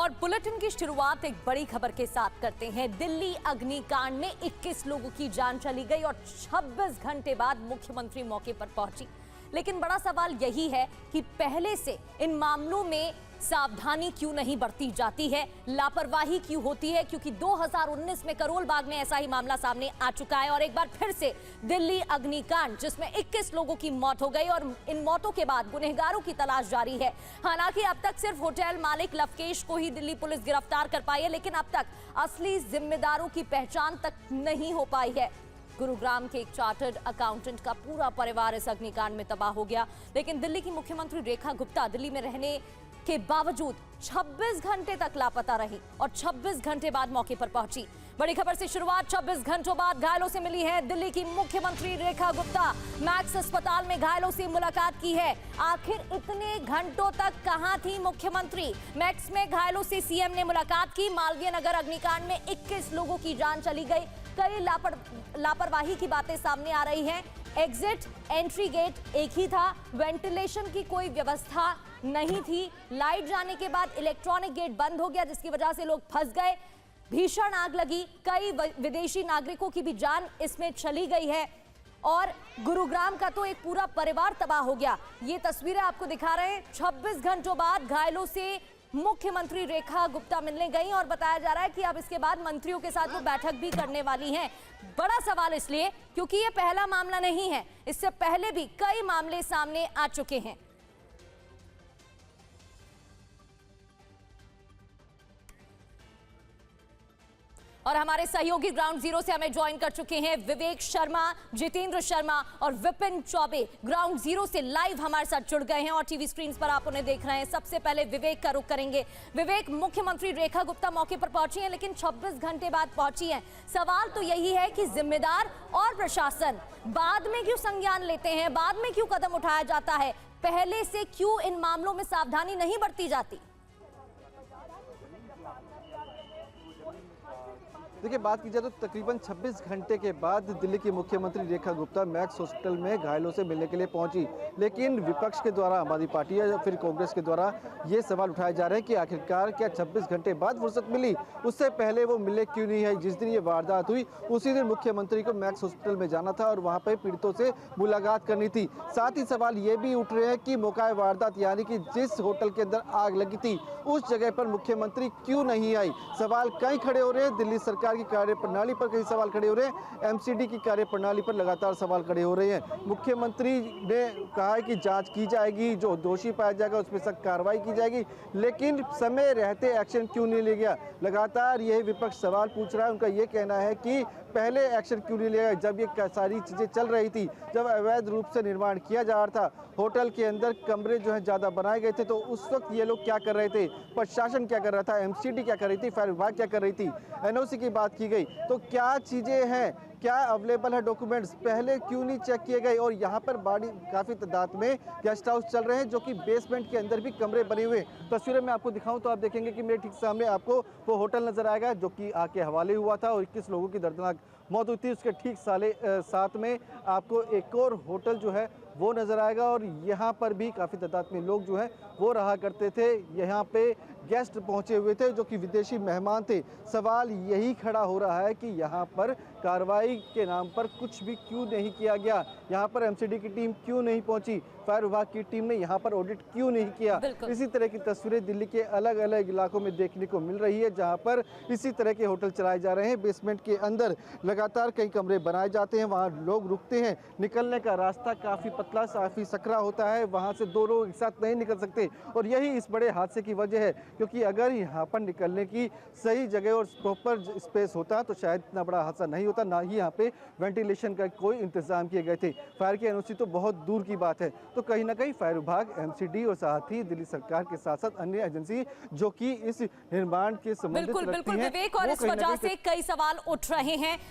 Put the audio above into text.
और बुलेटिन की शुरुआत एक बड़ी खबर के साथ करते हैं। दिल्ली अग्निकांड में 21 लोगों की जान चली गई और 26 घंटे बाद मुख्यमंत्री मौके पर पहुंची। लेकिन बड़ा सवाल यही है कि पहले से इन मामलों में सावधानी क्यों नहीं बरती जाती है, लापरवाही क्यों होती है? क्योंकि 2019 में करोल बाग में ऐसा ही मामला सामने आ चुका है और एक बार फिर से दिल्ली अग्निकांड जिसमें 21 लोगों की मौत हो गई और इन मौतों के बाद गुनहगारों की तलाश जारी है। हालांकि अब तक सिर्फ होटल मालिक लवकेश को ही दिल्ली पुलिस गिरफ्तार कर पाई है, लेकिन अब तक असली जिम्मेदारों की पहचान तक नहीं हो पाई है। गुरुग्राम के एक चार्टर्ड अकाउंटेंट का पूरा परिवार इस अग्निकांड में तबाह हो गया, लेकिन दिल्ली की मुख्यमंत्री रेखा गुप्ता दिल्ली में रहने के बावजूद 26 घंटे तक लापता रही और 26 घंटे बाद मौके पर पहुंची। बड़ी खबर से शुरुआत। 26 घंटों बाद घायलों से मिली है दिल्ली की मुख्यमंत्री रेखा गुप्ता। मैक्स अस्पताल में घायलों से मुलाकात की है। आखिर इतने घंटों तक कहां थी मुख्यमंत्री? मैक्स में घायलों से सीएम ने मुलाकात की। मालवीय नगर अग्निकांड में 21 लोगों की जान चली गई। कई लापरवाही की बातें सामने आ रही हैं। एग्जिट एंट्री गेट एक ही था, वेंटिलेशन की कोई व्यवस्था नहीं थी। लाइट जाने के बाद इलेक्ट्रॉनिक गेट बंद हो गया, जिसकी वजह से लोग फंस गए। भीषण आग लगी। कई विदेशी नागरिकों की भी जान इसमें चली गई है और गुरुग्राम का तो एक पूरा परिवार तबाह हो गया। ये तस्वीरें आपको दिखा रहे हैं। 26 घंटों बाद घायलों से मुख्यमंत्री रेखा गुप्ता मिलने गई और बताया जा रहा है कि अब इसके बाद मंत्रियों के साथ वो बैठक भी करने वाली हैं। बड़ा सवाल इसलिए क्योंकि ये पहला मामला नहीं है, इससे पहले भी कई मामले सामने आ चुके हैं। और हमारे सहयोगी ग्राउंड जीरो से हमें ज्वाइन कर चुके हैं विवेक शर्मा, जितेंद्र शर्मा और विपिन चौबे। ग्राउंड जीरो से लाइव हमारे साथ जुड़ गए हैं और टीवी स्क्रीन पर आप उन्हें देख रहे हैं। सबसे पहले विवेक का रुख करेंगे। विवेक, मुख्यमंत्री रेखा गुप्ता मौके पर पहुंची हैं, लेकिन 26 घंटे बाद पहुंची हैं। सवाल तो यही है कि जिम्मेदार और प्रशासन बाद में क्यों संज्ञान लेते हैं, बाद में क्यों कदम उठाया जाता है? पहले से क्यों इन मामलों में सावधानी नहीं बरती जाती? देखिए, बात की जाए तो तकरीबन 26 घंटे के बाद दिल्ली की मुख्यमंत्री रेखा गुप्ता मैक्स हॉस्पिटल में घायलों से मिलने के लिए पहुंची, लेकिन विपक्ष के द्वारा, आम आदमी पार्टी या फिर कांग्रेस के द्वारा ये सवाल उठाए जा रहे हैं कि आखिरकार क्या 26 घंटे बाद फुर्सत मिली, उससे पहले वो मिले क्यों नहीं है? जिस दिन ये वारदात हुई उसी दिन मुख्यमंत्री को मैक्स हॉस्पिटल में जाना था और वहाँ पर पीड़ितों से मुलाकात करनी थी। साथ ही सवाल ये भी उठ रहे हैं कि मौका वारदात यानी कि जिस होटल के अंदर आग लगी थी उस जगह पर मुख्यमंत्री क्यों नहीं आई? सवाल कई खड़े हो रहे हैं। दिल्ली सरकार की कार्यप्रणाली पर कई सवाल खड़े हो रहे हैं। एमसीडी की कार्यप्रणाली पर लगातार सवाल खड़े हो रहे हैं। मुख्यमंत्री ने कहा है कि जांच की जाएगी, जो दोषी पाया जाएगा उस पर सख्त कार्रवाई की जाएगी, लेकिन समय रहते एक्शन क्यों नहीं लिया गया? लगातार यही विपक्ष सवाल पूछ रहा है। उनका ये कहना है कि पहले एक्शन क्यों नहीं लिया गया? जब ये सारी चीज़ें चल रही थी, जब अवैध रूप से निर्माण किया जा रहा था, होटल के अंदर कमरे जो है ज़्यादा बनाए गए थे, तो उस वक्त ये लोग क्या कर रहे थे? प्रशासन क्या कर रहा था? एमसीडी क्या कर रही थी? फायर विभाग क्या कर रही थी? एनओसी की बात की गई, तो क्या चीज़ें हैं, क्या अवेलेबल है डॉक्यूमेंट्स, पहले क्यों नहीं चेक किए गए? और यहाँ पर बड़ी काफ़ी तादाद में गेस्ट हाउस चल रहे हैं, जो कि बेसमेंट के अंदर भी कमरे बने हुए। तस्वीरें मैं आपको दिखाऊं तो आप देखेंगे कि मेरे ठीक सामने आपको वो होटल नज़र आएगा जो कि आग के हवाले हुआ था और 21 लोगों की दर्दनाक मौत हुई थी। उसके ठीक साथ में आपको एक और होटल जो है वो नज़र आएगा और यहाँ पर भी काफ़ी तादाद में लोग जो हैं वो रहा करते थे। यहाँ पे गेस्ट पहुँचे हुए थे जो कि विदेशी मेहमान थे। सवाल यही खड़ा हो रहा है कि यहाँ पर कार्रवाई के नाम पर कुछ भी क्यों नहीं किया गया? यहाँ पर एमसीडी की टीम क्यों नहीं पहुँची? फायर विभाग की टीम ने यहाँ पर ऑडिट क्यों नहीं किया? इसी तरह की तस्वीरें दिल्ली के अलग अलग इलाकों में देखने को मिल रही है, जहाँ पर इसी तरह के होटल चलाए जा रहे हैं। बेसमेंट के अंदर लगातार कई कमरे बनाए जाते हैं, वहाँ लोग रुकते हैं। निकलने का रास्ता काफ़ी पतला, काफ़ी सकरा होता है, वहाँ से दो लोग एक साथ नहीं निकल सकते और यही इस बड़े हादसे की वजह है। क्योंकि अगर यहाँ पर निकलने की सही जगह और प्रॉपर स्पेस होता तो शायद इतना बड़ा हादसा नहीं होता। ना ही यहाँ पे वेंटिलेशन का कोई इंतजाम किए गए थे। फायर की एनओसी तो बहुत दूर की बात है। तो कहीं ना कहीं फायर विभाग, एमसीडी और साथ ही दिल्ली सरकार के साथ साथ अन्य एजेंसी जो कि इस निर्माण के संबंधित बिल्कुल विवेक, और इस वजह से कई सवाल उठ रहे हैं।